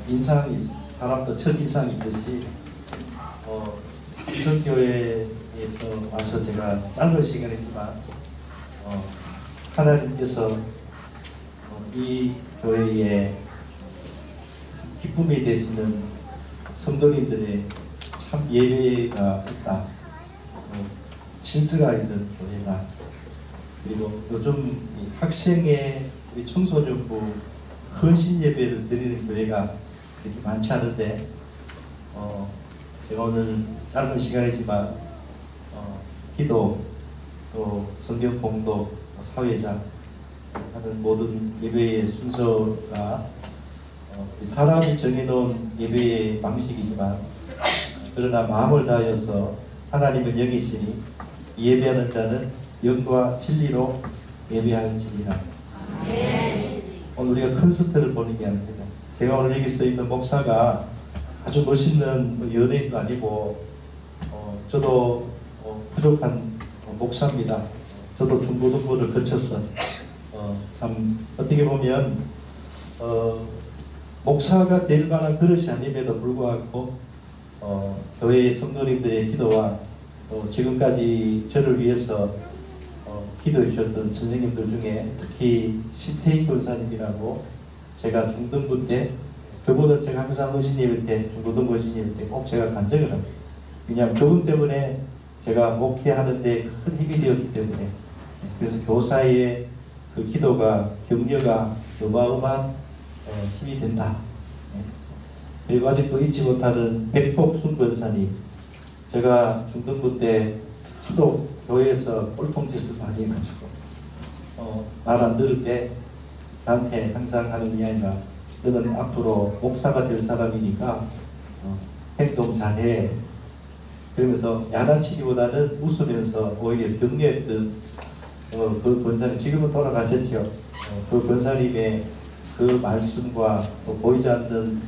인상이 사람도 첫 인상이 있듯이 삼성교회에서 와서 제가 짧은 시간이지만 하나님께서 이 교회에 기쁨이 되시는 성도님들의 참 예배가 있다, 질서가 있는 교회다. 그리고 요즘 학생의 우리 청소년부 헌신 예배를 드리는 교회가 그렇게 많지 않은데 제가 오늘 짧은 시간이지만 기도, 또 성경 공독, 사회자 하는 모든 예배의 순서가 사람이 정해놓은 예배의 방식이지만 그러나 마음을 다하여서 하나님을 여기시니 예배하는 자는 영과 진리로 예배할지니라. 오늘 우리가 콘서트를 보는 게 아닙니다. 제가 오늘 여기 서 있는 목사가 아주 멋있는 연예인도 아니고 저도 부족한 목사입니다. 저도 중고등부를 거쳐서 참 어떻게 보면 목사가 될 만한 그릇이 아님에도 불구하고 교회의 성도님들의 기도와 또 지금까지 저를 위해서 기도해 주셨던 선생님들 중에 특히 신태희 권사님이라고 제가 중등부 때, 그분은 제가 항상 어신예배 때, 중고등부 어신예배 때 꼭 제가 간증을 합니다. 왜냐하면 그분 때문에 제가 목회하는데 큰 힘이 되었기 때문에. 그래서 교사의 그 기도가, 격려가 어마어마한 힘이 된다. 그리고 아직도 잊지 못하는 백복순 권사님, 제가 중등부 때 수도 교회에서 꼴통짓을 많이 해가지고 말 안 들을 때 나한테 항상 하는 이야기가, 너는 앞으로 목사가 될 사람이니까 행동 잘해. 그러면서 야단치기보다는 웃으면서 오히려 격려했던 그 권사님, 지금은 돌아가셨죠. 그 권사님의 그 말씀과 또 보이지 않는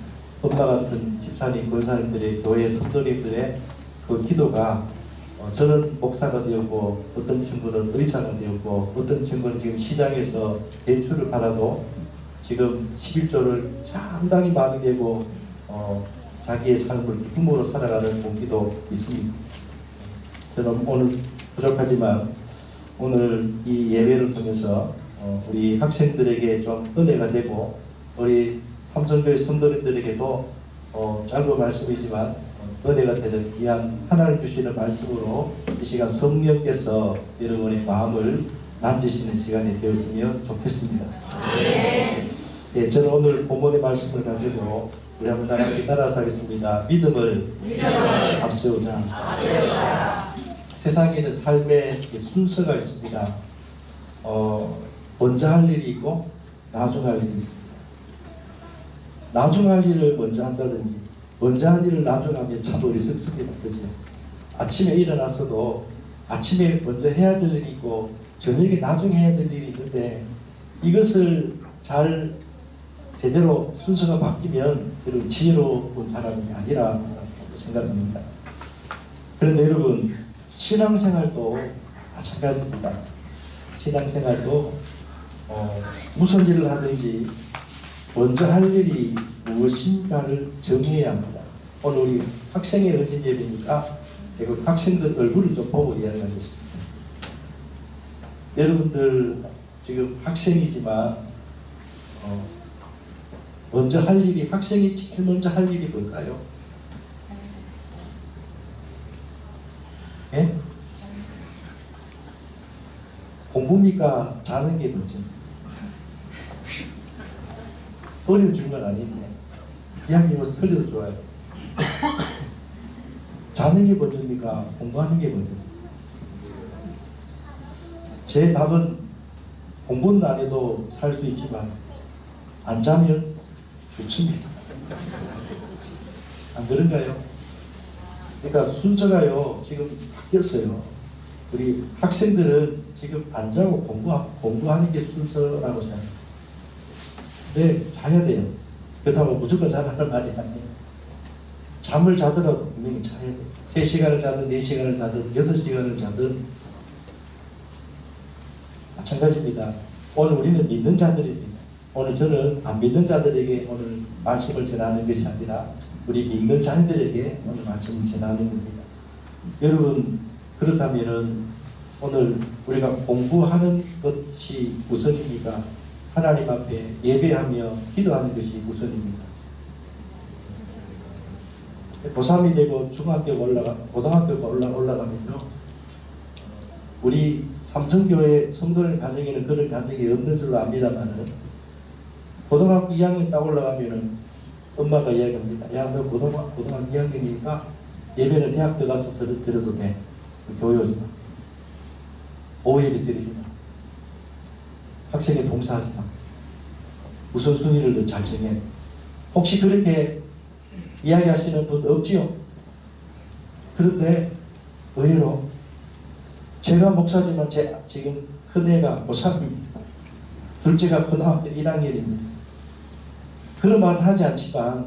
엄마 같은 집사님, 권사님들의, 교회 성도님들의 그 기도가 저는 목사가 되었고, 어떤 친구는 의사가 되었고, 어떤 친구는 지금 시장에서 대출을 받아도 지금 11조를 상당히 많이 되고 자기의 삶을 기쁨으로 살아가는 동기도 있습니다. 저는 오늘 부족하지만 오늘 이 예배를 통해서 우리 학생들에게 좀 은혜가 되고, 우리 삼성교회 성도님들에게도 짧은 말씀이지만 은혜가 되는 귀한 하나님 주시는 말씀으로 이 시간 성령께서 여러분의 마음을 만지시는 시간이 되었으면 좋겠습니다. 예, 저는 오늘 본문의 말씀을 가지고 우리 한번 다 함께 따라서 하겠습니다. 믿음을 앞세우자. 세상에는 삶의 순서가 있습니다. 먼저 할 일이 있고 나중 할 일이 있습니다. 나중 할 일을 먼저 한다든지 먼저 한 일을 나중 하면 참 어리석습니다. 그죠? 아침에 일어났어도 아침에 먼저 해야 될 일이 있고 저녁에 나중에 해야 될 일이 있는데, 이것을 잘 제대로 순서가 바뀌면 여러분 지혜로운 사람이 아니라 생각합니다. 그런데 여러분 신앙생활도 마찬가지입니다. 신앙생활도 무슨 일을 하든지 먼저 할 일이 무엇인가를 정해야 합니다. 오늘 우리 학생의 헌신 예배니까 제가 학생들 얼굴을 좀 보고 이야기하겠습니다. 여러분들 지금 학생이지만 먼저 할 일이, 학생이 제일 먼저 할 일이 뭘까요? 예? 공부입니까? 자는 게 먼저입니다. 어려워준 건 아닌데 이야기해서 틀려도 좋아요. 자는 게 먼저입니까? 공부하는 게 먼저입니까? 제 답은 공부는 안 해도 살 수 있지만 안 자면 죽습니다. 안 그런가요? 그러니까 순서가요 지금 바뀌었어요. 우리 학생들은 지금 안 자고 공부하는 게 순서라고 생각합니다. 네, 자야 돼요. 그렇다고 무조건 자라는 말이 아니에요. 잠을 자더라도 분명히 자야 돼요. 3시간을 자든 4시간을 자든 6시간을 자든 마찬가지입니다. 오늘 우리는 믿는 자들입니다. 오늘 저는 안 믿는 자들에게 오늘 말씀을 전하는 것이 아니라 우리 믿는 자들에게 오늘 말씀을 전하는 겁니다. 여러분, 그렇다면은 오늘 우리가 공부하는 것이 우선입니까? 하나님 앞에 예배하며 기도하는 것이 우선입니다. 고3이 되고 고등학교가 올라가면요, 우리 삼성교회 성도님 가정에는 그런 가정이 없는 줄로 압니다만은, 고등학교 2학년 딱 올라가면은 엄마가 이야기합니다. 야, 너 고등학교 2학년이니까 예배는 대학 들어가서 드려도 돼. 교회 오지 마. 오후 예배 드리지 마. 학생에 봉사하지 마. 우선순위를 더 잘 정해. 혹시 그렇게 이야기하시는 분 없지요? 그런데 의외로 제가 목사지만 지금 큰애가 고3입니다. 둘째가 고등학교 1학년입니다. 그런 말 하지 않지만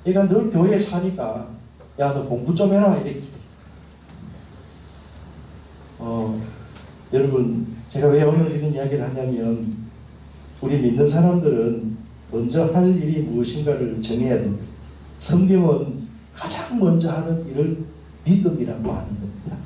얘가 늘 교회에 사니까 야, 너 공부 좀 해라 이렇게. 여러분, 제가 왜 오늘 이런 이야기를 하냐면, 우리 믿는 사람들은 먼저 할 일이 무엇인가를 정해야 됩니다. 성경은 가장 먼저 하는 일을 믿음이라고 하는 겁니다.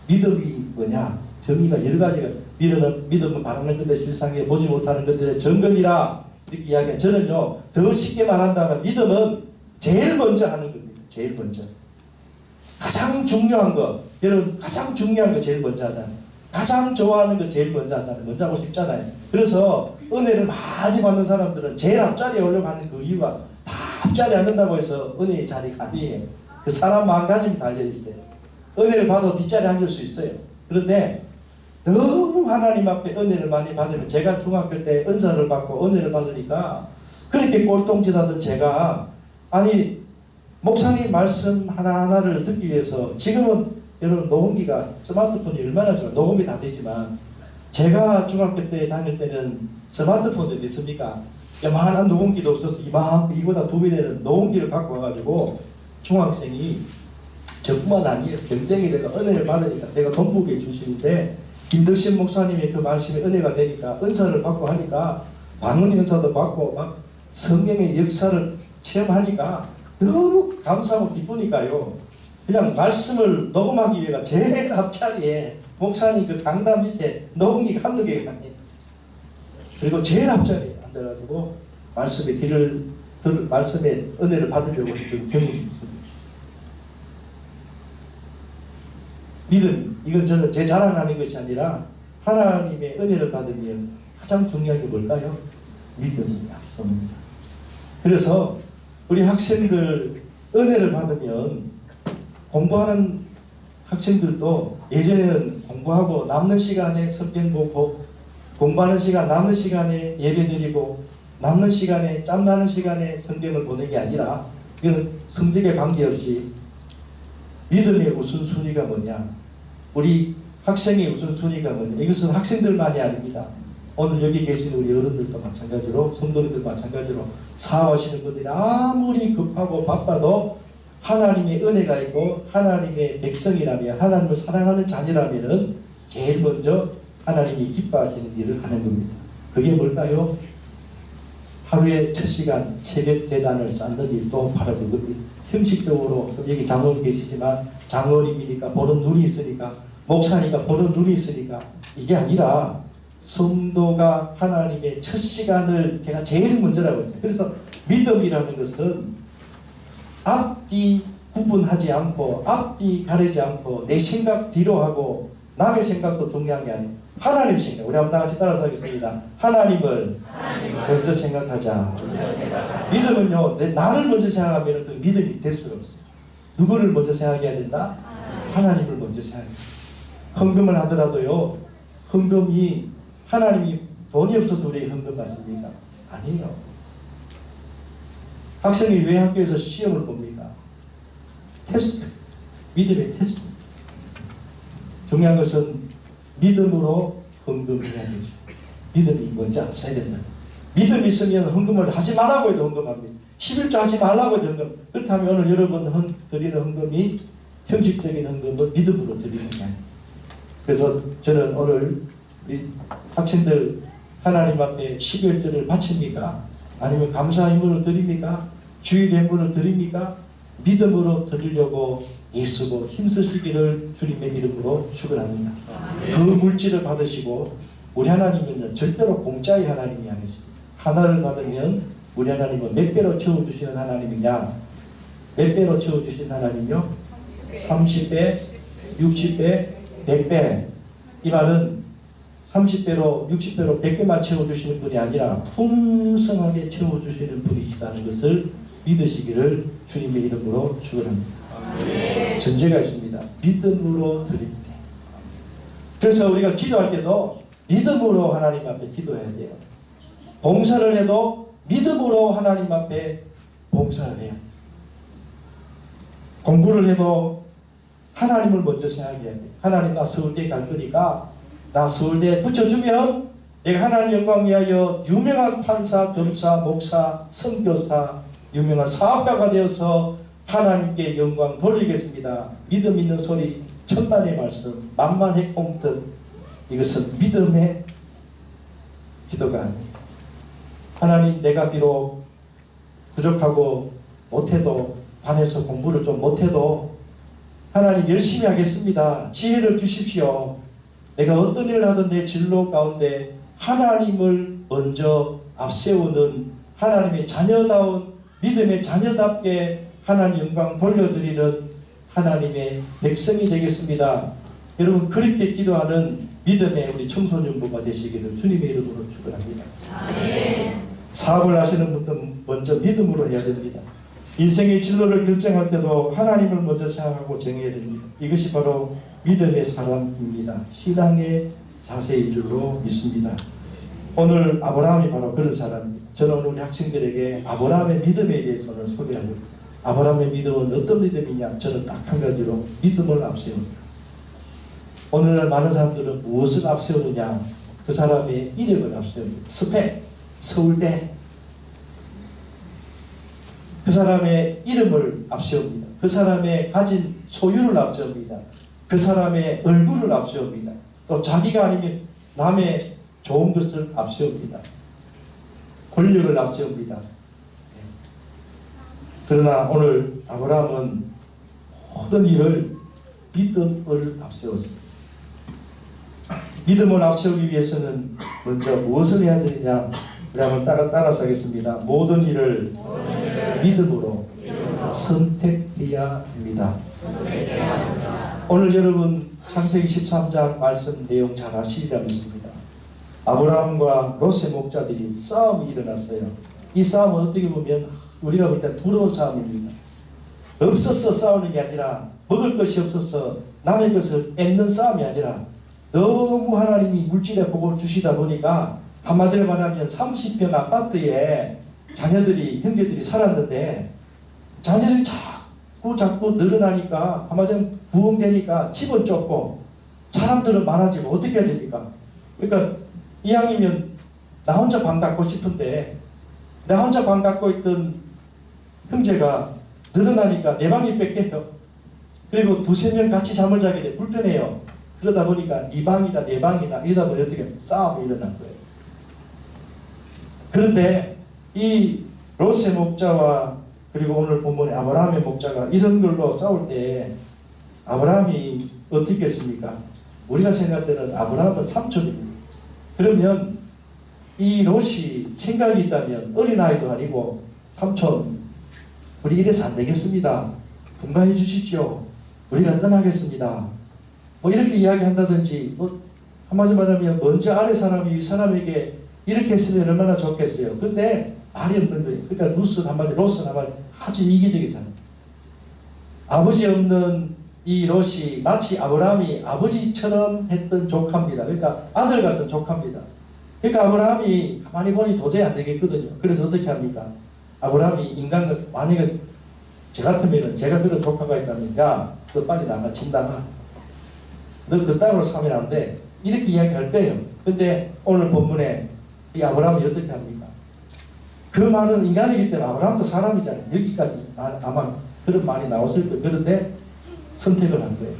믿음이 뭐냐? 정의가 여러 가지가, 믿음은 바라는 것들 실상에 보지 못하는 것들의 정근이라 이렇게 이야기해요. 저는요, 더 쉽게 말한다면 믿음은 제일 먼저 하는 겁니다. 제일 먼저. 가장 중요한 거, 여러분, 가장 중요한 거 제일 먼저 하잖아요. 가장 좋아하는 거 제일 먼저 하잖아요. 먼저 하고 싶잖아요. 그래서 은혜를 많이 받는 사람들은 제일 앞자리에 올라가는 그 이유가 다 앞자리에 앉는다고 해서 은혜의 자리가 아니에요. 그 사람 마음가짐이 달려있어요. 은혜를 받아도 뒷자리에 앉을 수 있어요. 그런데 너무 하나님 앞에 은혜를 많이 받으면, 제가 중학교 때 은사를 받고 은혜를 받으니까 그렇게 꼴통짓하던 제가, 아니 목사님 말씀 하나하나를 듣기 위해서, 지금은 여러분 녹음기가, 스마트폰이 얼마나 좋아요. 녹음이 다 되지만 제가 중학교 때 다닐 때는 스마트폰이 있습니까? 요만한 녹음기도 없어서 이보다 2배 되는 녹음기를 갖고 와가지고 중학생이, 저뿐만 아니에요, 경쟁이 되고 은혜를 받으니까 제가 돈부게 주시는데, 김덕신 목사님의 그 말씀에 은혜가 되니까 은사를 받고 하니까 방언 은사도 받고 막 성경의 역사를 체험하니까 너무 감사하고 기쁘니까요, 그냥 말씀을 녹음하기 위해서 제일 앞자리에 목사님 그 강단 밑에 녹음기가 한두 개가 아니에요. 그리고 제일 앞자리에 앉아가지고 말씀의 은혜를 받으려고 했던 경험이 있습니다. 믿음, 이건 저는 제 자랑하는 것이 아니라 하나님의 은혜를 받으면 가장 중요한 게 뭘까요? 믿음이 앞섭니다. 그래서 우리 학생들 은혜를 받으면, 공부하는 학생들도 예전에는 공부하고 남는 시간에 성경 보고, 공부하는 시간 남는 시간에 예배드리고, 남는 시간에 짬나는 시간에 성경을 보는 게 아니라, 이건 성적에 관계없이 믿음의 우선순위가 뭐냐, 우리 학생의 우선순위가 뭐냐, 이것은 학생들만이 아닙니다. 오늘 여기 계신 우리 어른들도 마찬가지로, 성도님들 마찬가지로, 사업하시는 분들이 아무리 급하고 바빠도 하나님의 은혜가 있고 하나님의 백성이라면, 하나님을 사랑하는 자녀라면 제일 먼저 하나님이 기뻐하시는 일을 하는 겁니다. 그게 뭘까요? 하루에 첫 시간 새벽 제단을 쌓는 일도 바로 그겁니다. 형식적으로, 여기 장로님 계시지만 장로님이니까 보는 눈이 있으니까, 목사니까 보는 눈이 있으니까, 이게 아니라 성도가 하나님의 첫 시간을 제가 제일 먼저라고 했죠. 그래서 믿음이라는 것은 앞뒤 구분하지 않고, 앞뒤 가리지 않고, 내 생각 뒤로 하고 남의 생각도 중요한 게 아니에요. 하나님 생각. 우리 한번 다 같이 따라서 하겠습니다. 하나님을 먼저 생각하자. 믿음은요, 나를 먼저 생각하면 그 믿음이 될 수가 없어요. 누구를 먼저 생각해야 된다? 하나님을 먼저 생각해야 된다. 헌금을 하더라도요, 헌금이 하나님이 돈이 없어서 우리 헌금 받습니까? 아니에요. 학생이 왜 학교에서 시험을 봅니까? 테스트. 믿음의 테스트. 중요한 것은 믿음으로 헌금해야 되죠. 믿음이 먼저 앞서야 된다. 믿음이 있으면 헌금을 하지 말라고 해도 헌금합니다. 11조 하지 말라고 해도 헌금. 그렇다면 오늘 여러분 드리는 헌금이, 형식적인 헌금은 믿음으로 드리는 거예요. 그래서 저는 오늘 우리 학생들 하나님 앞에 11절을 바칩니까? 아니면 감사 예물을 드립니까? 주일 예물을 드립니까? 믿음으로 드리려고 애쓰고 힘쓰시기를 주님의 이름으로 축원합니다. 그 물질을 받으시고 우리 하나님은요 절대로 공짜의 하나님이 아니십니다. 하나를 받으면 우리 하나님은 몇 배로 채워주시는 하나님이냐? 몇 배로 채워주시는 하나님이요? 30배, 60배, 100배. 이 말은 30배로 60배로 100배만 채워주시는 분이 아니라 풍성하게 채워주시는 분이시다는 것을 믿으시기를 주님의 이름으로 축원합니다. 전제가 있습니다. 믿음으로 드릴 때. 그래서 우리가 기도할 때도 믿음으로 하나님 앞에 기도해야 돼요. 봉사를 해도 믿음으로 하나님 앞에 봉사를 해요. 공부를 해도 하나님을 먼저 생각해야 돼요. 하나님 나 서울대 갈 거니까 나 서울대 붙여주면 내가 하나님 영광 위하여 유명한 판사, 검사, 목사, 선교사, 유명한 사업가가 되어서 하나님께 영광 돌리겠습니다. 믿음 있는 소리, 천만의 말씀, 만만의 공덕. 이것은 믿음의 기도가 아니에요. 하나님 내가 비록 부족하고 못해도 반에서 공부를 좀 못해도 하나님 열심히 하겠습니다. 지혜를 주십시오. 내가 어떤 일을 하든 내 진로 가운데 하나님을 먼저 앞세우는 하나님의 자녀다운 믿음의 자녀답게 하나님 영광 돌려드리는 하나님의 백성이 되겠습니다. 여러분 그렇게 기도하는 믿음의 우리 청소년부가 되시기를 주님의 이름으로 축원합니다. 사업을 하시는 분들은 먼저 믿음으로 해야 됩니다. 인생의 진로를 결정할 때도 하나님을 먼저 생각하고 정해야 됩니다. 이것이 바로 믿음의 사람입니다. 신앙의 자세인 줄로 믿습니다. 오늘 아브라함이 바로 그런 사람입니다. 저는 오늘 우리 학생들에게 아브라함의 믿음에 대해서 오늘 소개합니다. 아브라함의 믿음은 어떤 믿음이냐? 저는 딱 한 가지로 믿음을 앞세웁니다. 오늘날 많은 사람들은 무엇을 앞세우느냐? 그 사람의 이력을 앞세웁니다. 스펙, 서울대. 그 사람의 이름을 앞세웁니다. 그 사람의 가진 소유를 앞세웁니다. 그 사람의 얼굴을 앞세웁니다. 또 자기가 아니면 남의 좋은 것을 앞세웁니다. 권력을 앞세웁니다. 그러나 오늘 아브라함은 모든 일을 믿음을 앞세웠습니다. 믿음을 앞세우기 위해서는 먼저 무엇을 해야 되느냐? 우리 한번 따라서 하겠습니다. 모든 일을 믿음으로 선택해야 합니다. 오늘 여러분 창세기 13장 말씀 내용 잘 아시리라 믿습니다. 아브라함과 롯의 목자들이 싸움이 일어났어요. 이 싸움은 어떻게 보면 우리가 볼 때 부러운 싸움입니다. 없어서 싸우는 게 아니라 먹을 것이 없어서 남의 것을 뺏는 싸움이 아니라 너무 하나님이 물질의 복을 주시다 보니까 한마디로 말하면 30평 아파트에 자녀들이 형제들이 살았는데 자녀들이 자꾸 늘어나니까 한마디로 부흥되니까 집은 좁고 사람들은 많아지고 어떻게 해야 됩니까? 그러니까 이왕이면 나 혼자 방 갖고 싶은데 나 혼자 방 갖고 있던 형제가 늘어나니까 내 방이 뺏겨요. 그리고 두세 명 같이 잠을 자게 돼 불편해요. 그러다 보니까 네 방이다 내 방이다 이러다 보니 어떻게 싸움이 일어난 거예요. 그런데 이 롯의 목자와 그리고 오늘 본문의 아브라함의 목자가 이런 걸로 싸울 때 아브라함이 어떻게 했습니까? 우리가 생각할 때는 아브라함은 삼촌입니다. 그러면 이 롯이 생각이 있다면 어린아이도 아니고 삼촌 우리 이래서 안 되겠습니다. 분가해 주십시오. 우리가 떠나겠습니다. 뭐 이렇게 이야기한다든지 뭐 한마디로 말하면 먼저 아래 사람이 위 사람에게 이렇게 했으면 얼마나 좋겠어요. 근데 말이 없는 거예요. 그러니까 롯은 한마디 아주 이기적인 사람. 아버지 없는 이 롯이 마치 아브라함이 아버지처럼 했던 조카입니다. 그러니까 아들 같은 조카입니다. 그러니까 아브라함이 가만히 보니 도저히 안 되겠거든요. 그래서 어떻게 합니까? 아브라함이 인간을 만약에 저 같으면 제가 그런 조카가 있다면 야, 너 빨리 나가 집 나가. 너 그 땅으로 사면 안 돼. 이렇게 이야기할 거예요. 근데 오늘 본문에 이 아브라함이 어떻게 합니까? 그 말은 인간이기 때문에 아브라함도 사람이잖아요. 여기까지 아마 그런 말이 나왔을 거예요. 그런데 선택을 한 거예요.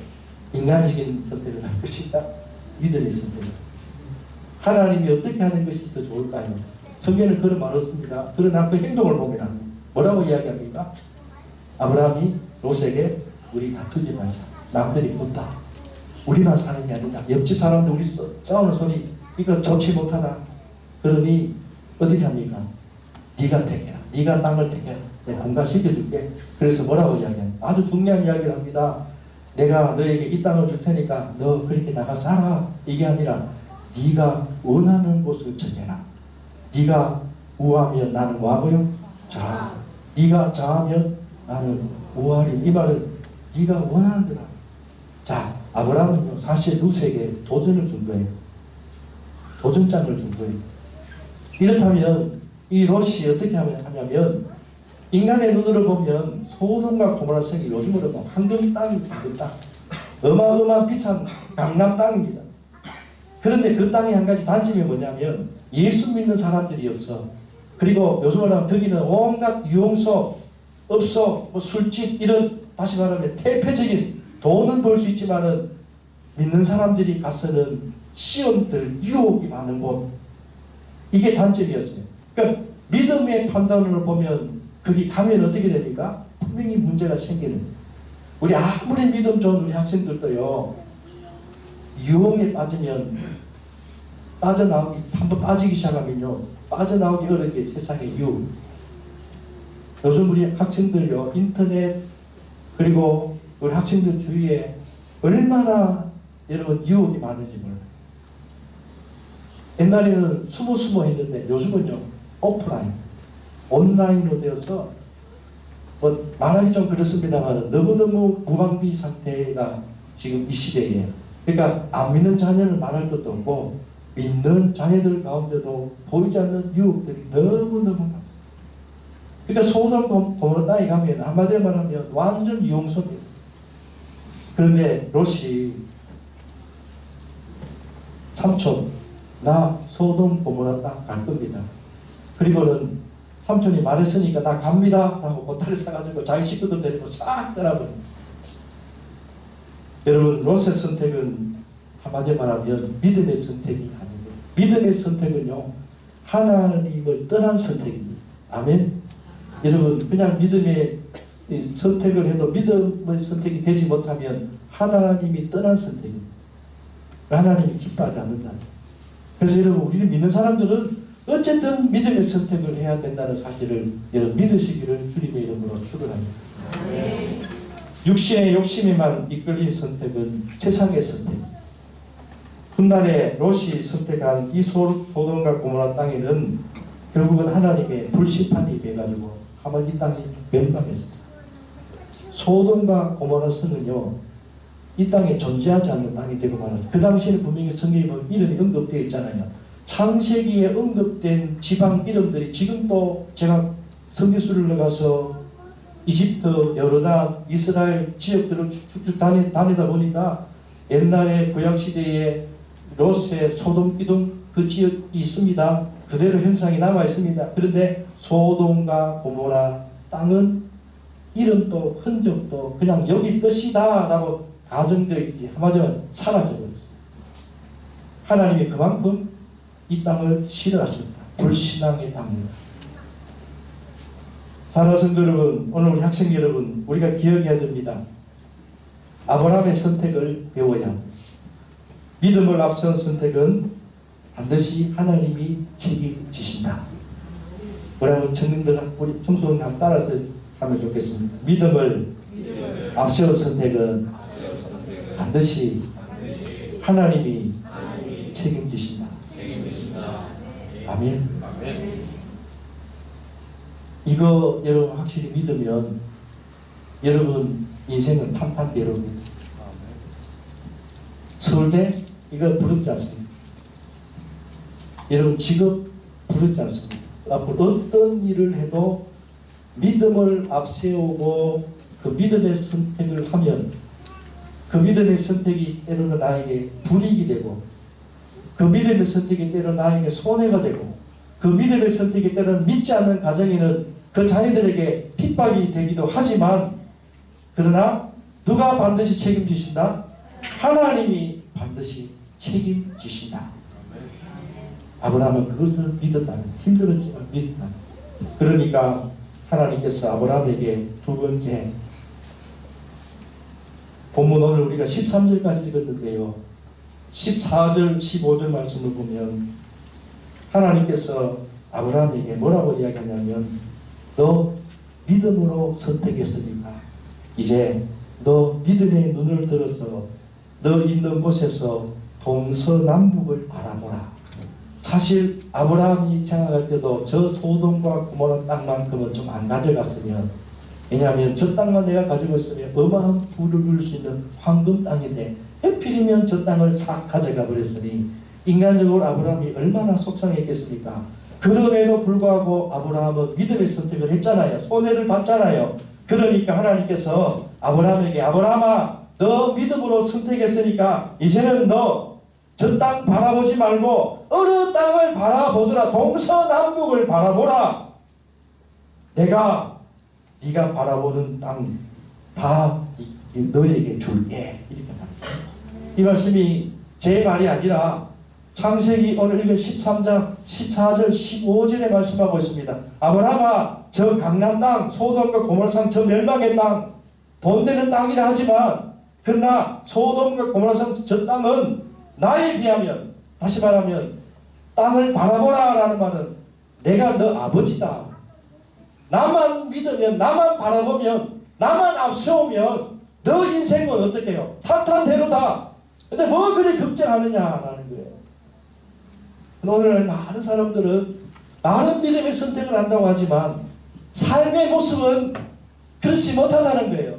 인간적인 선택을 한 것이다. 믿음의 선택을 한 것이다. 하나님이 어떻게 하는 것이 더 좋을까요? 성경에는 그런 말 없습니다. 그러나 그 행동을 보면 뭐라고 이야기합니까? 아브라함이 롯에게 우리 다투지 말자. 남들이 못다. 우리만 사는 게 아니다. 옆집 사람들 우리 싸우는 소리 이거 좋지 못하다. 그러니 어떻게 합니까? 네가 택해라. 네가 땅을 택해라. 내가 분가시켜줄게. 그래서 뭐라고 이야기합니까? 아주 중요한 이야기를 합니다. 내가 너에게 이 땅을 줄 테니까 너 그렇게 나가 살아. 이게 아니라 네가 원하는 곳을 정해라. 네가 우하면 나는 우하고요. 좌. 네가 좌하면 나는 우하리. 이 말은 네가 원하는 대로. 자, 아브라함은요 사실 룻에게 도전을 준 거예요. 도전장을 준 거예요. 이렇다면 이 롯이 어떻게 하냐면 인간의 눈으로 보면 소돔과 고모라 성이 요즘으로 보면 황금 땅입니다. 황금 땅. 어마어마한 비싼 강남 땅입니다. 그런데 그 땅의 한 가지 단점이 뭐냐면 예수 믿는 사람들이 없어. 그리고 요즘으로 하면 거기는 온갖 유흥소, 업소, 뭐 술집 이런 다시 말하면 태폐적인 돈은 벌 수 있지만은 믿는 사람들이 가서는 시험들 유혹이 많은 곳. 이게 단점이었어요. 그러니까 믿음의 판단으로 보면 거기 가면 어떻게 됩니까? 분명히 문제가 생기는. 우리 아무리 믿음 좋은 우리 학생들도요 유혹에 빠지면 빠져나오기 한번 빠지기 시작하면요 빠져나오기 어렵게 세상의 유혹. 요즘 우리 학생들요 인터넷 그리고 우리 학생들 주위에 얼마나 여러분 유혹이 많은지 몰라요. 옛날에는 숨어 했는데 요즘은요 오프라인 온라인으로 되어서 뭐 말하기 좀 그렇습니다만 너무너무 무방비 상태가 지금 이 시대에. 그러니까 안 믿는 자녀는 말할 것도 없고 믿는 자녀들 가운데도 보이지 않는 유혹들이 너무너무 많습니다. 그러니까 소돔 고모라 땅에 가면 한마디로 말하면 완전 유흥소입니다. 그런데 롯이 삼촌 나 소돔 고모라 땅 갈 겁니다. 그리고는 삼촌이 말했으니까 나 갑니다 하고 보따리 사가지고 자기 식구들 데리고 싹 떠나버립니다. 여러분 롯의 선택은 한마디로 말하면 믿음의 선택이 아닙니다. 믿음의 선택은요 하나님을 떠난 선택입니다. 아멘. 여러분 그냥 믿음의 선택을 해도 믿음의 선택이 되지 못하면 하나님이 떠난 선택입니다. 하나님이 기뻐하지 않는다. 그래서 여러분 우리는 믿는 사람들은 어쨌든 믿음의 선택을 해야 된다는 사실을 여러분 믿으시기를 주님의 이름으로 축원합니다. 육신의 욕심에만 이끌린 선택은 세상의 선택. 훗날에 롯이 선택한 이 소돔과 고모라 땅에는 결국은 하나님의 불심판이 임해가지고 아마 이 땅이 멸망했습니다. 소돔과 고모라 성은요 이 땅에 존재하지 않는 땅이 되고 말았어요. 그 당시에는 분명히 성경에 보면 이름이 언급되어 있잖아요. 창세기에 언급된 지방 이름들이 지금도 제가 성지순을 나가서 이집트, 요르단, 이스라엘 지역들을 쭉쭉 다니다 보니까 옛날에 구약시대에 롯의 소돔, 기돔 그 지역이 있습니다. 그대로 형상이 남아 있습니다. 그런데 소돔과 고모라 땅은 이름도 흔적도 그냥 여기 것이다 라고 가정되어 있지 한마디로 사라져버렸어요. 하나님이 그만큼 이 땅을 싫어하셨다. 불신앙의 땅입니다. 사랑하는 성도 여러분, 오늘 우리 학생 여러분, 우리가 기억해야 됩니다. 아브라함의 선택을 배워야 합니다. 믿음을 앞선 선택은 반드시 하나님이 책임지신다. 우리 한번 청년들, 우리 청소년 한번 따라서 하면 좋겠습니다. 믿음을 앞세운 선택은 반드시 하나님이 책임지신다. 아멘. 이거 여러분 확실히 믿으면 여러분 인생은 탄탄대로입니다. 서울대 이거 부럽지 않습니다. 여러분 직업 부럽지 않습니다. 앞으로 어떤 일을 해도 믿음을 앞세우고 그 믿음의 선택을 하면 그 믿음의 선택이 때로는 나에게 불이익이 되고 그 믿음의 선택이 때로는 나에게 손해가 되고 그 믿음의 선택이 때로는 믿지 않는 가정에는 그 자녀들에게 핍박이 되기도 하지만 그러나 누가 반드시 책임지신다? 하나님이 반드시 책임지신다. 아브라함은 그것을 믿었다는, 힘들었지만 믿었다. 그러니까 하나님께서 아브라함에게 두 번째, 본문 오늘 우리가 13절까지 읽었는데요, 14절 15절 말씀을 보면 하나님께서 아브라함에게 뭐라고 이야기하냐면, 너 믿음으로 선택했으니까 이제 너 믿음의 눈을 들어서 너 있는 곳에서 동서남북을 바라보라. 사실 아브라함이 생각할 때도 저 소돔과 고모라 땅만큼은 좀 안 가져갔으면, 왜냐하면 저 땅만 내가 가지고 있으면 어마어마한 부를 누릴 수 있는 황금 땅인데 하필이면 저 땅을 싹 가져가 버렸으니 인간적으로 아브라함이 얼마나 속상했겠습니까? 그럼에도 불구하고 아브라함은 믿음의 선택을 했잖아요. 손해를 봤잖아요. 그러니까 하나님께서 아브라함에게, 아브라함아, 너 믿음으로 선택했으니까 이제는 너 저 땅 바라보지 말고 어느 땅을 바라보더라. 동서남북을 바라보라. 내가 네가 바라보는 땅 다 너에게 줄게. 이렇게 말했어요. 이 말씀이 제 말이 아니라 창세기 오늘 읽은 13장 14절 15절에 말씀하고 있습니다. 아브라함아, 저 강남 땅, 소돔과 고모라산 저 멸망의 땅, 돈 되는 땅이라 하지만, 그러나 소돔과 고모라산 저 땅은 나에 비하면, 다시 말하면 땅을 바라보라 라는 말은 내가 너 아버지다. 나만 믿으면, 나만 바라보면, 나만 앞세우면 너 인생은 어떻게 해요? 탄탄대로다. 근데 뭐 그리 걱정하느냐라는 거예요. 오늘 많은 사람들은 많은 믿음의 선택을 한다고 하지만 삶의 모습은 그렇지 못하다는 거예요.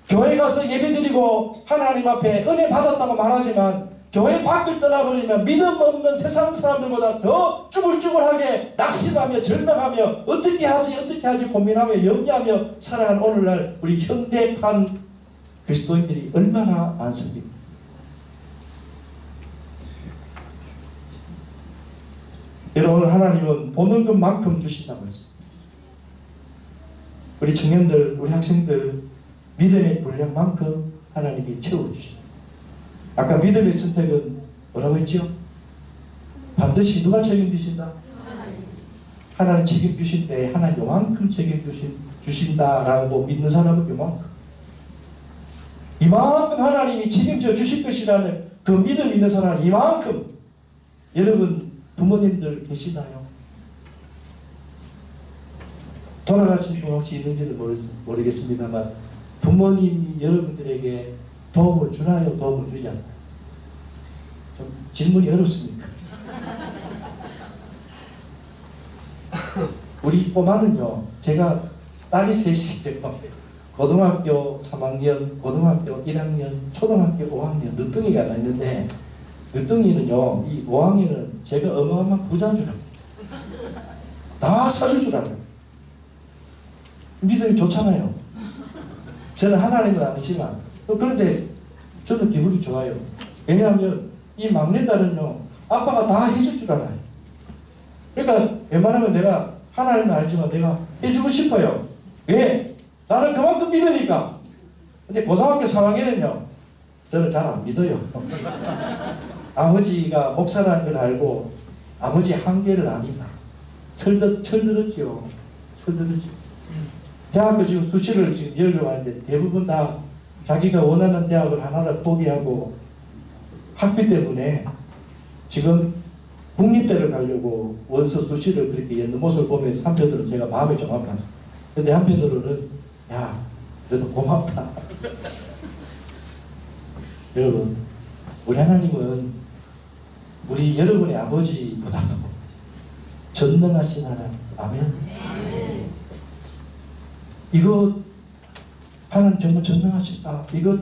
교회 가서 예배드리고 하나님 앞에 은혜 받았다고 말하지만 교회 밖을 떠나버리면 믿음 없는 세상 사람들보다 더 쭈글쭈글하게 낙심하며 절망하며 어떻게 하지 고민하며 염려하며 살아가는 오늘날 우리 현대판 그리스도인들이 얼마나 많습니까? 여러분, 하나님은 보는 것만큼 주신다고 했습니다. 우리 청년들, 우리 학생들 믿음의 분량만큼 하나님이 채워주십니다. 아까 믿음의 선택은 뭐라고 했죠? 반드시 누가 책임지신다? 하나님 책임주실 때 하나님 요만큼 책임주신다라고 믿는 사람은 요만큼, 이만큼 하나님이 책임져 주실 것이라는 그 믿음 있는 사람은 이만큼. 여러분 부모님들 계시나요? 돌아가신 분 혹시 있는지는 모르겠습니다만 부모님이 여러분들에게 도움을 주나요? 도움을 주지 않나요? 좀 질문이 어렵습니까? 우리 꼬마는요, 제가 딸이 셋이에요. 고등학교 3학년, 고등학교 1학년, 초등학교 5학년 늦둥이가 하나 있는데, 늦둥이는요, 이 5학년은 제가 어마어마한 부자인 줄 압니다. 다 사줄 줄 알아요. 믿음이 좋잖아요. 저는 하나님은 아니지만, 그런데 저는 기분이 좋아요. 왜냐하면 이 막내딸은요, 아빠가 다 해줄 줄 알아요. 그러니까 웬만하면 내가 하나님은 알지만 내가 해주고 싶어요. 왜? 나를 그만큼 믿으니까. 근데 고등학교 3학년은요, 저를 잘 안 믿어요. 아버지가 목사라는 걸 알고 아버지의 한계를 아니까 철들었지요. 철들었죠. 대학교 지금 수시를 지금 열려고 하는데 대부분 다 자기가 원하는 대학을 하나를 포기하고 학비 때문에 지금 국립대를 가려고 원서 수시를 그렇게 연는 모습을 보면서 한편으로는 제가 마음이 좀 아팠어요. 근데 한편으로는 야, 그래도 고맙다. 여러분, 우리 하나님은 우리 여러분의 아버지보다도 전능하신 하나님. 아멘. 이거 하나님 정말 전능하시다. 이거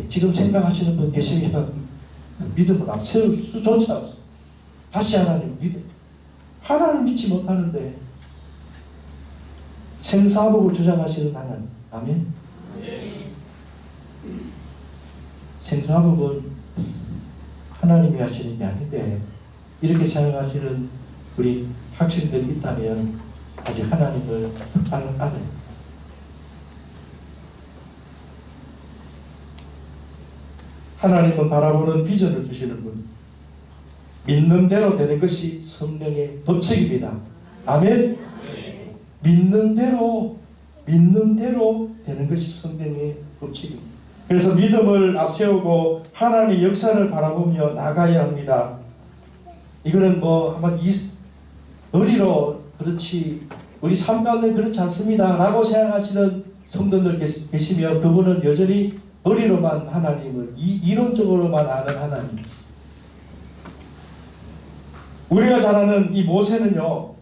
지금 생각하시는 분 계시면 믿음을 앞세울 수조차 없어. 다시 하나님 믿어. 하나님 믿지 못하는데 생사복을 주장하시는 하나님. 아멘. 생사복은 하나님이 하시는 게 아닌데, 이렇게 생각하시는 우리 학생들이 있다면 아직 하나님을 알아요. 하나님은 바라보는 비전을 주시는 분. 믿는 대로 되는 것이 성령의 법칙입니다. 아멘. 믿는 대로 되는 것이 성령의 법칙입니다. 그래서 믿음을 앞세우고 하나님의 역사를 바라보며 나가야 합니다. 이거는 뭐 한번 의리로 그렇지 우리 삶가는 그렇지 않습니다 라고 생각하시는 성도들 계시면 그분은 여전히 의리로만 하나님을 이론적으로만 아는 하나님. 우리가 잘 아는 이 모세는요,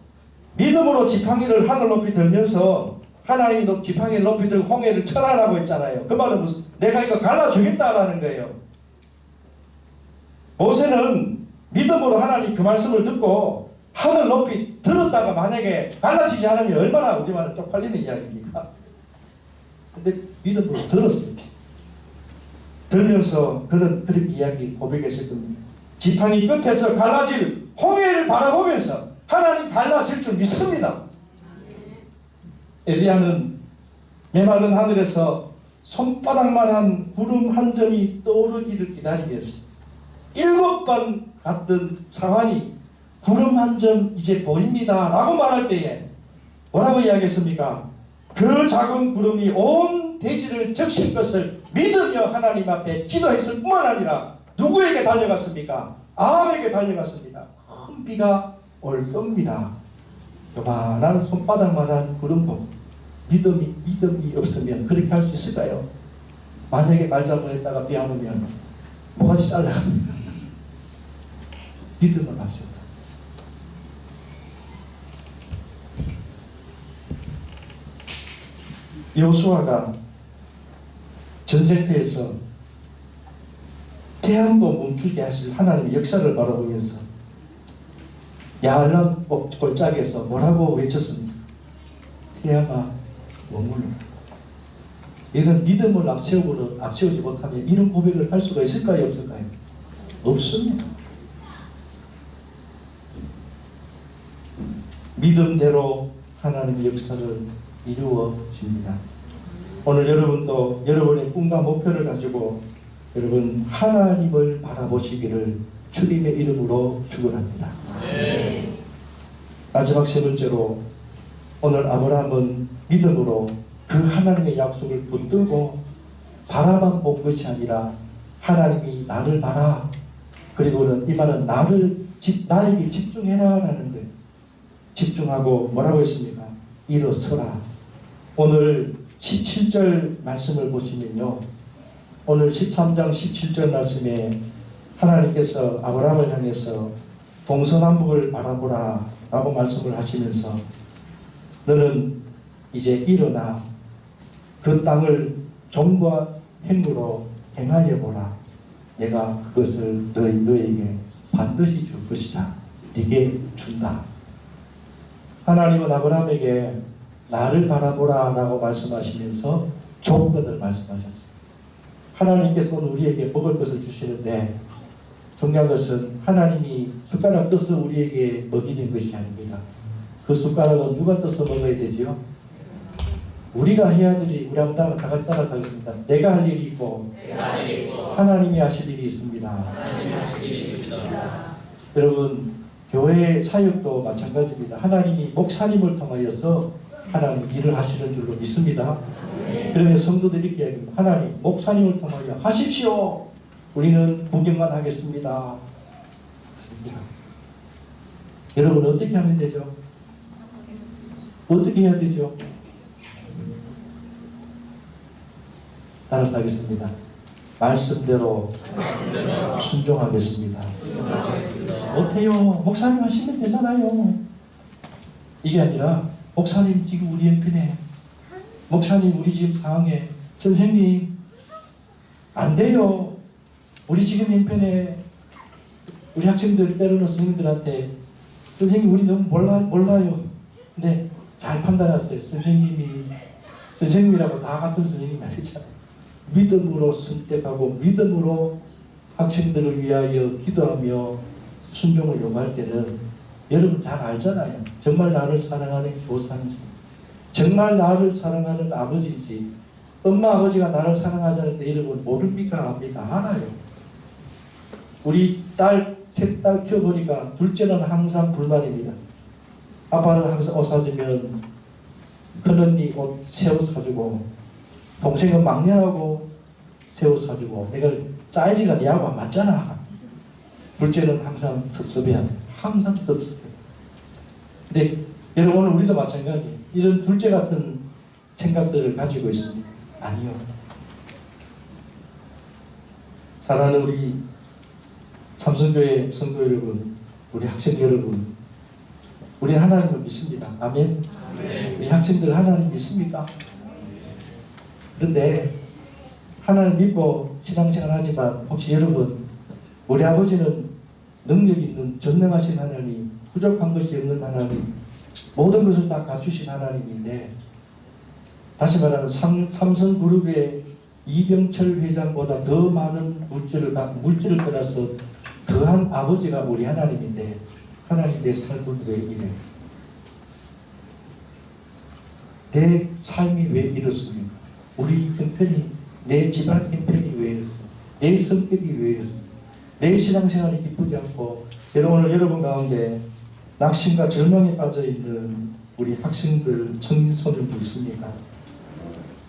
믿음으로 지팡이를 하늘 높이 들면서 하나님이 지팡이를 높이 들고 홍해를 철하라고 했잖아요. 그 말은 무슨 내가 이거 갈라주겠다라는 거예요. 모세는 믿음으로 하나님 그 말씀을 듣고 하늘 높이 들었다가 만약에 갈라지지 않으면 얼마나 우리 말은 쪽팔리는 이야기입니까? 근데 믿음으로 들었습니다. 들면서 그는 그렇게 이야기 고백했을 겁니다. 지팡이 끝에서 갈라질 홍해를 바라보면서 하나님 갈라질 줄 믿습니다. 엘리야는 메마른 하늘에서 손바닥만한 구름 한 점이 떠오르기를 기다리면서 7번 갔던 상황이 구름 한 점 이제 보입니다 라고 말할 때에 뭐라고 이야기했습니까? 그 작은 구름이 온 대지를 적실 것을 믿으며 하나님 앞에 기도했을 뿐만 아니라 누구에게 달려갔습니까? 아합에게 달려갔습니다. 큰 비가 올 겁니다. 요만한 손바닥만한 구름보 믿음이 없으면 그렇게 할 수 있을까요? 만약에 말 잘못했다가 비 안 오면 뭐가지 잘라갑니다. 믿음을 하셨다. 여호수아가 전쟁터에서 태양도 멈추게 하실 하나님의 역사를 바라보면서 야알란 골짜기에서 뭐라고 외쳤습니까? 태양아 머물러. 이런 믿음을 앞세우지 못하면 이런 고백을 할 수가 있을까요? 없을까요? 없습니다. 믿음대로 하나님의 역사를 이루어집니다. 오늘 여러분도 여러분의 꿈과 목표를 가지고 여러분 하나님을 바라보시기를 주님의 이름으로 축원합니다. 네. 마지막 세 번째로 오늘 아브라함은 믿음으로 그 하나님의 약속을 붙들고 바라만 본 것이 아니라 하나님이 나를 봐라. 그리고는 이 말은 나에게 집중해라라는 거예요. 집중하고 뭐라고 했습니까? 일어서라. 오늘 17절 말씀을 보시면요. 오늘 13장 17절 말씀에 하나님께서 아브라함을 향해서 동서남북을 바라보라 라고 말씀을 하시면서 너는 이제 일어나 그 땅을 종과 행으로 행하여 보라. 내가 그것을 너에게 반드시 줄 것이다. 네게 준다. 하나님은 아브라함에게 나를 바라보라 라고 말씀하시면서 조건을 말씀하셨습니다. 하나님께서 오늘 우리에게 먹을 것을 주시는데 중요한 것은 하나님이 숟가락 떠서 우리에게 먹이는 것이 아닙니다. 그 숟가락은 누가 떠서 먹어야 되지요? 우리가 해야 될 일이, 우리 한번 다 같이 따라서 하겠습니다. 내가 할 일이 있고 하나님이 하실 일이 있습니다. 여러분 교회 사역도 마찬가지입니다. 하나님이 목사님을 통하여서 하나님 일을 하시는 줄로 믿습니다. 그러면 성도들이 이렇게 이야기합니다. 하나님 목사님을 통하여 하십시오. 우리는 구경만 하겠습니다. 여러분 어떻게 하면 되죠? 어떻게 해야 되죠? 따라서 하겠습니다. 말씀대로 순종하겠습니다. 못해요. 목사님 하시면 되잖아요. 이게 아니라 목사님 지금 우리 형편에, 목사님 우리 지금 상황에, 선생님 안 돼요. 우리 지금 형편에 우리 학생들 때로는 선생님들한테 선생님 우리 너무 몰라요. 근데 잘 판단했어요. 선생님이라고 다 같은 선생님이 아니잖아요. 믿음으로 선택하고 믿음으로 학생들을 위하여 기도하며 순종을 요구할 때는 여러분 잘 알잖아요. 정말 나를 사랑하는 교사인지, 정말 나를 사랑하는 아버지인지, 엄마 아버지가 나를 사랑하지 않을 때 여러분 모릅니까? 압니까? 알아요. 우리 딸 셋 딸 키워보니까 둘째는 항상 불만입니다. 아빠는 항상 옷 사주면 큰언니 옷 새 옷 사주고, 동생은 막내라고 새 옷 사주고, 내가 사이즈가 니하고 안 맞잖아. 둘째는 항상 섭섭해야 돼. 항상 섭섭해. 근데 여러분, 오늘 우리도 마찬가지. 이런 둘째 같은 생각들을 가지고 있습니다. 아니요. 사랑하는 우리 삼성교회 성도 여러분, 우리 학생 여러분, 우리 하나님을 믿습니다. 아멘. 우리 학생들 하나님 믿습니까? 그런데 하나님 믿고 신앙생활 하지만 혹시 여러분, 우리 아버지는 능력 있는 전능하신 하나님, 부족한 것이 없는 하나님, 모든 것을 다 갖추신 하나님인데, 다시 말하면 삼성그룹의 이병철 회장보다 더 많은 물질을 떠나서 더한 아버지가 우리 하나님인데, 하나님 내 삶은 왜 이래? 내 삶이 왜 이렇습니까? 우리 형편이, 내 집안 형편이 왜 이렇습니까? 내 성격이 왜 이렇습니까? 내 신앙생활이 기쁘지 않고, 오늘 여러분 가운데 낙심과 절망에 빠져있는 우리 학생들, 청소년도 있습니까?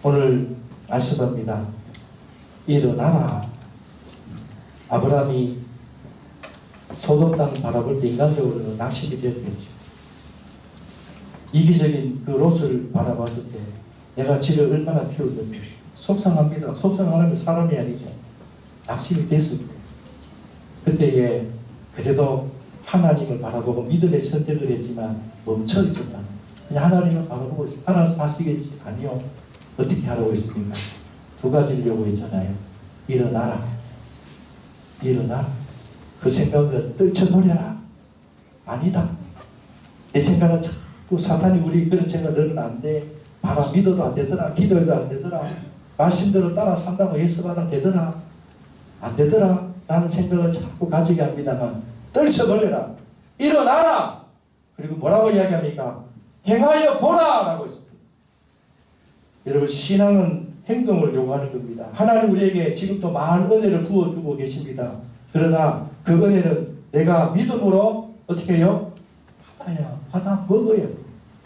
오늘 말씀합니다. 일어나라. 아브라함이 소돔 땅 바라볼 때 인간적으로는 낙심이 되었겠죠. 이기적인 그 롯을 바라봤을 때 내가 지를 얼마나 키우든지 속상합니다. 속상하면 사람이 아니죠. 낙심이 됐습니다. 그때에 그래도 하나님을 바라보고 믿음의 선택을 했지만 멈춰 있었다. 그냥 하나님을 바라보고 알아서 하시겠지. 아니요. 어떻게 하라고 했습니까? 두 가지를 요구했잖아요. 일어나라. 일어나라. 그 생각을 떨쳐버려라. 아니다. 내 생각은 자꾸 사탄이 우리 그런 생각 너는 안 돼. 봐라. 믿어도 안 되더라. 기도해도 안 되더라. 말씀대로 따라 산다고 해서봐도 되더라. 안 되더라. 라는 생각을 자꾸 가지게 합니다만 떨쳐버려라. 일어나라. 그리고 뭐라고 이야기합니까? 행하여 보라. 라고 했습니다. 여러분, 신앙은 행동을 요구하는 겁니다. 하나님 우리에게 지금도 많은 은혜를 부어주고 계십니다. 그러나 그 은혜는 내가 믿음으로 어떻게 해요? 받아 먹어야 돼.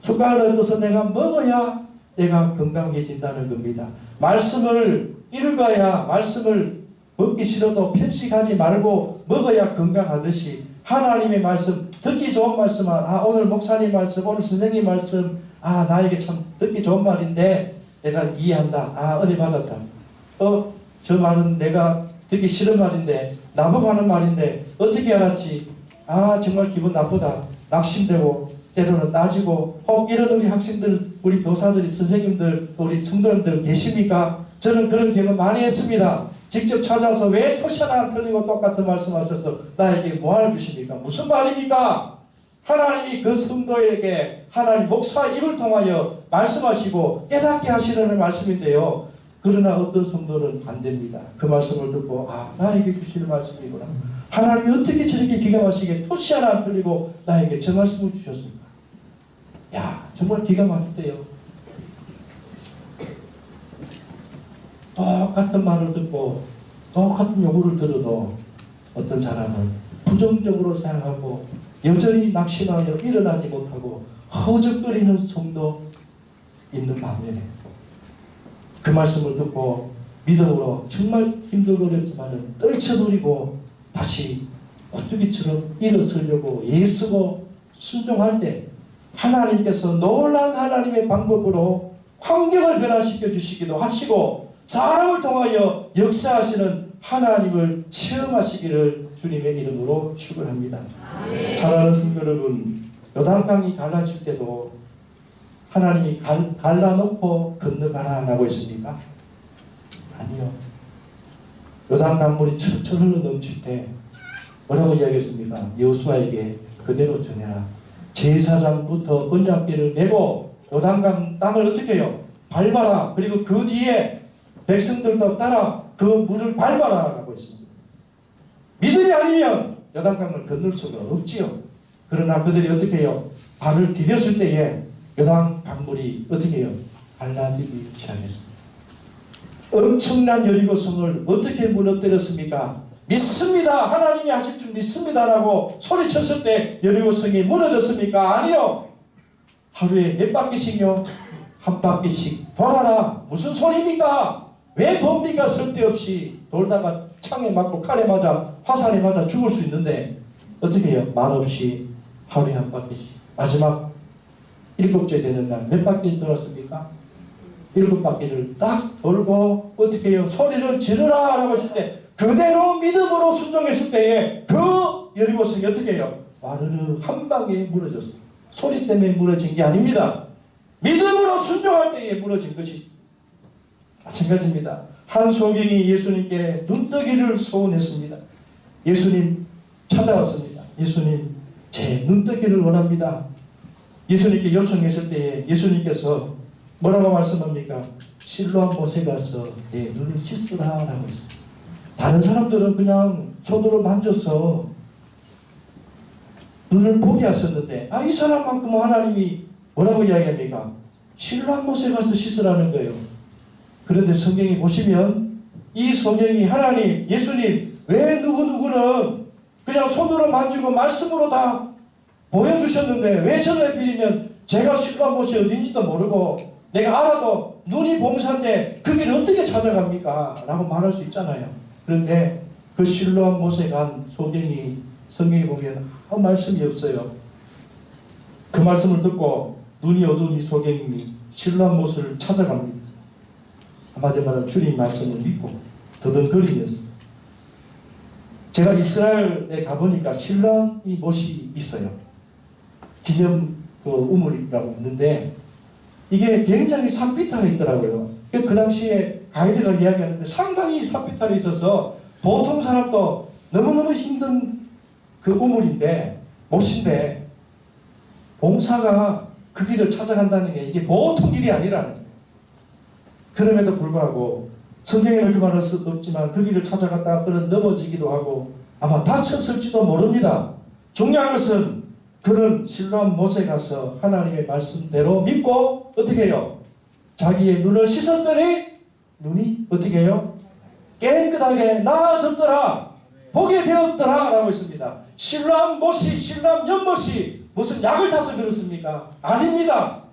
숟가락을 얻어서 내가 먹어야 내가 건강해진다는 겁니다. 말씀을 읽어야, 말씀을 먹기 싫어도 편식하지 말고 먹어야 건강하듯이 하나님의 말씀, 듣기 좋은 말씀은 오늘 목사님 말씀, 오늘 선생님 말씀, 나에게 참 듣기 좋은 말인데 내가 이해한다. 은혜 받았다. 저 말은 내가 듣기 싫은 말인데, 나보고 하는 말인데 어떻게 알았지? 정말 기분 나쁘다. 낙심되고 때로는 따지고, 이런 우리 학생들, 우리 교사들이, 선생님들, 우리 성도님들 계십니까? 저는 그런 경험 많이 했습니다. 직접 찾아서 왜 토시 하나 틀리고 똑같은 말씀하셔서 나에게 뭐하러 주십니까? 무슨 말입니까? 하나님이 그 성도에게 하나님 목사 입을 통하여 말씀하시고 깨닫게 하시려는 말씀인데요. 그러나 어떤 성도는 안 됩니다. 그 말씀을 듣고 나에게 주시는 말씀이구나. 하나님이 어떻게 저렇게 기가 막히게 토시 하나 안 틀리고 나에게 저 말씀을 주셨습니까? 정말 기가 막히대요. 똑같은 말을 듣고 똑같은 요구를 들어도 어떤 사람은 부정적으로 생각하고 여전히 낙심하여 일어나지 못하고 허적거리는 성도 있는 반면에 그 말씀을 듣고 믿음으로 정말 힘들고 어렵지만 떨쳐버리고 다시 오뚜기처럼 일어서려고 애쓰고 순종할 때 하나님께서 놀라운 하나님의 방법으로 환경을 변화시켜 주시기도 하시고 사람을 통하여 역사하시는 하나님을 체험하시기를 주님의 이름으로 축원합니다. 사랑하는 성도 여러분, 요단강이 갈라질 때도 하나님이 갈라놓고 건너가라라고 했습니까? 아니요. 요단강물이 철철 흘러 넘칠 때 뭐라고 이야기했습니까? 여호수아에게 그대로 전해라. 제사장부터 언약궤를 메고 요단강 땅을 어떻게 해요? 밟아라. 그리고 그 뒤에 백성들도 따라 그 물을 밟아라라고 했습니다. 믿음이 아니면 요단강을 건널 수가 없지요. 그러나 그들이 어떻게 해요? 발을 디뎠을 때에 요단강물이 어떻게 해요? 갈라지기 시작했습니다. 엄청난 여리고성을 어떻게 무너뜨렸습니까? 믿습니다. 하나님이 하실 줄 믿습니다라고 소리쳤을 때 여리고성이 무너졌습니까? 아니요. 하루에 몇 바퀴씩요? 한 바퀴씩 돌아라. 무슨 소리입니까? 왜 돕니까? 쓸데없이 돌다가 창에 맞고 칼에 맞아 화살에 맞아 죽을 수 있는데 어떻게 해요? 말없이 하루에 한 바퀴씩. 마지막 7째 되는 날 몇 바퀴 돌았습니까? 7바퀴를 딱 돌고 어떻게 해요? 소리를 지르라 라고 했을 때 그대로 믿음으로 순종했을 때에 그 여리고성이 어떻게 해요? 와르르 한 방에 무너졌어요. 소리 때문에 무너진 게 아닙니다. 믿음으로 순종할 때에 무너진 것이 마찬가지입니다. 한 소경이 예수님께 눈뜨기를 소원했습니다. 예수님 찾아왔습니다. 예수님 제 눈뜨기를 원합니다. 예수님께 요청했을 때에 예수님께서 뭐라고 말씀합니까? 실로암 못에 가서 내 눈을 씻으라 라고 했습니다. 다른 사람들은 그냥 손으로 만져서 눈을 보게 하셨는데 이 사람만큼은 하나님이 뭐라고 이야기합니까? 실로암 못에 가서 씻으라는 거예요. 그런데 성경에 보시면 이 성경이 하나님, 예수님 왜 누구누구는 그냥 손으로 만지고 말씀으로 다 보여주셨는데 왜 저를 빌리면 제가 실로암 못이 어딘지도 모르고 내가 알아도 눈이 봉사인데 그 길을 어떻게 찾아갑니까? 라고 말할 수 있잖아요. 그런데 그 실로암 못에 간 소경이 성경에 보면 말씀이 없어요. 그 말씀을 듣고 눈이 어두운 이 소경이 실로암 못을 찾아갑니다. 한마디로 말하면 주님 말씀을 믿고 더듬거리면서 제가 이스라엘에 가보니까 실로암 이 못이 있어요. 기념 그 우물이라고 있는데 이게 굉장히 산비탈에 있더라고요. 그 당시에 가이드가 이야기하는데 상당히 산비탈에 있어서 보통 사람도 너무너무 힘든 그 우물인데 못인데 봉사가 그 길을 찾아간다는 게 이게 보통 일이 아니라는 거예요. 그럼에도 불구하고 성경에 이렇게 말할 수도 없지만 그 길을 찾아갔다가 그는 넘어지기도 하고 아마 다쳤을지도 모릅니다. 중요한 것은 그는 실로암 못에 가서 하나님의 말씀대로 믿고 어떻게 해요? 자기의 눈을 씻었더니 눈이 어떻게 해요? 깨끗하게 나아졌더라. 보게 되었더라 라고 있습니다. 실로암 못이 실로암 연못이 무슨 약을 타서 그렇습니까? 아닙니다.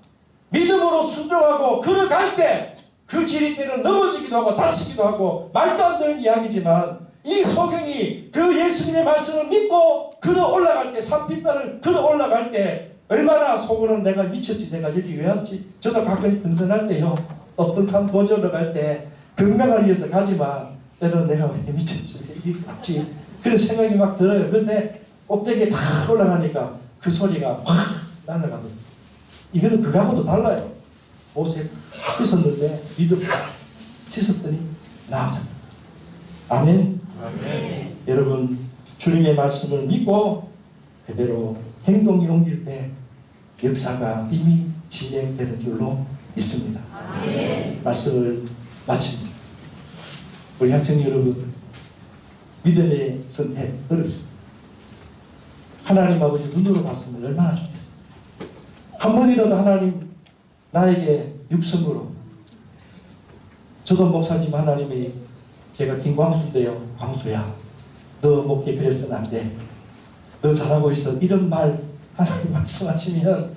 믿음으로 순종하고 걸어갈 때 그 길이 때는 넘어지기도 하고 다치기도 하고 말도 안 되는 이야기지만 이 소경이 그 예수님의 말씀을 믿고 걸어 올라갈 때 산빛달을 걸어 올라갈 때 얼마나 속으로는 내가 미쳤지 내가 여기 왜 왔지 저도 가끔 등산할 때요 높은 산 보조로 갈 때 건강을 위해서 가지만 때로는 내가 왜 미쳤지 왜 여기 왔지 그런 생각이 막 들어요. 그런데 꼭대기에 다 올라가니까 그 소리가 확 날아가거든요. 이거는 그거하고도 달라요. 옷에 씻었는데 믿음으로 씻었더니 나아졌다. 아멘. 아멘. 여러분 주님의 말씀을 믿고 그대로 행동이 옮길 때 역사가 이미 진행되는 줄로 믿습니다. 아멘. 말씀을 마칩니다. 우리 학생 여러분 믿음의 선택 어렵습니다. 하나님 아버지 눈으로 봤으면 얼마나 좋겠어요. 한 번이라도 하나님 나에게 육성으로 저도 목사님 하나님이 제가 김광수인데요. 광수야 너 목회 그래서는 안 돼. 너 잘하고 있어. 이런 말 하나님 말씀하시면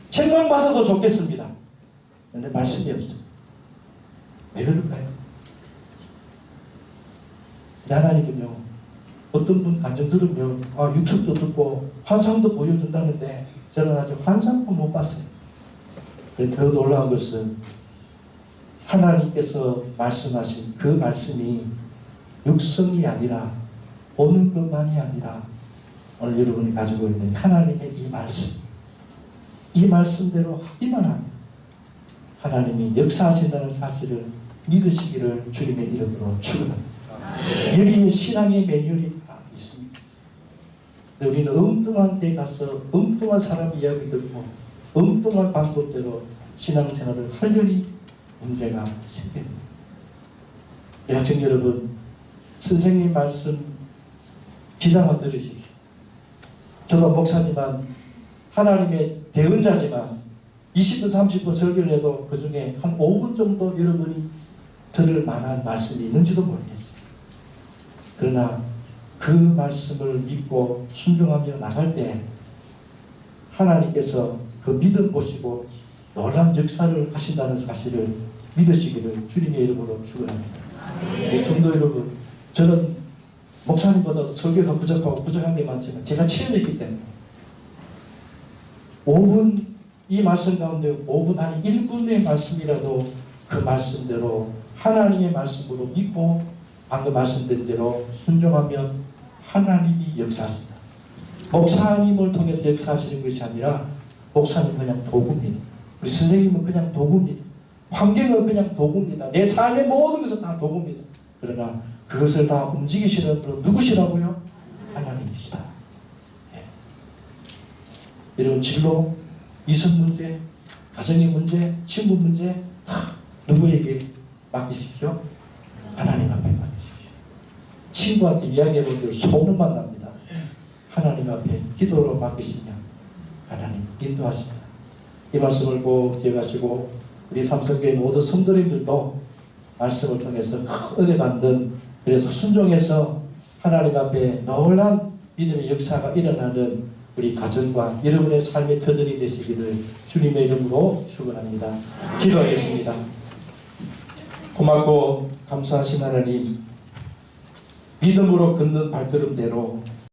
책망받아도 좋겠습니다. 그런데 말씀이 없습니다. 왜 그럴까요? 하나님은요 어떤 분 간증 들으면 육성도 듣고 환상도 보여준다는데 저는 아직 환상도 못 봤어요. 더 놀라운 것은 하나님께서 말씀하신 그 말씀이 육성이 아니라 보는 것만이 아니라 오늘 여러분이 가지고 있는 하나님의 이 말씀 이 말씀대로 하기만 하면 하나님이 역사하신다는 사실을 믿으시기를 주님의 이름으로 축원합니다. 여기에 신앙의 매뉴얼이 다 있습니다. 우리는 엉뚱한 데 가서 엉뚱한 사람 이야기 듣고 엉뚱한 방법대로 신앙생활을 하려니 문제가 생깁니다. 학생 여러분 선생님 말씀 귀담아 들으십시오. 저도 목사지만 하나님의 대언자지만 20분 30분 설교를 해도 그 중에 한 5분 정도 여러분이 들을 만한 말씀이 있는지도 모르겠어요. 그러나 그 말씀을 믿고 순종하며 나갈 때 하나님께서 그 믿음 보시고 놀라운 역사를 하신다는 사실을 믿으시기를 주님의 이름으로 축원합니다. 우리 성도 여러분, 저는 목사님보다도 설교가 부족하고 부족한 게 많지만 제가 체험했기 때문에 5분 이 말씀 가운데 5분 아니 1분의 말씀이라도 그 말씀대로 하나님의 말씀으로 믿고 방금 말씀드린 대로 순종하면 하나님이 역사하신다. 목사님을 통해서 역사하시는 것이 아니라 목사님은 그냥 도구입니다. 우리 선생님은 그냥 도구입니다. 환경은 그냥 도구입니다. 내 삶의 모든 것은 다 도구입니다. 그러나 그것을 다 움직이시는 분은 누구시라고요? 하나님이시다. 예. 이런 진로, 이성 문제, 가정의 문제, 친구 문제 다 누구에게 맡기십시오? 하나님 앞에 맡기십시오. 친구한테 이야기해보면 소문만 납니다. 하나님 앞에 기도로 맡기시면 하나님 인도하신다. 이 말씀을 꼭 기억하시고 우리 삼성교회 모든 성도님들도 말씀을 통해서 큰 은혜 받는, 그래서 순종해서 하나님 앞에 놀란 믿음의 역사가 일어나는 우리 가정과 여러분의 삶의 터전이 되시기를 주님의 이름으로 축원합니다. 기도하겠습니다. 고맙고 감사하신 하나님, 믿음으로 걷는 발걸음대로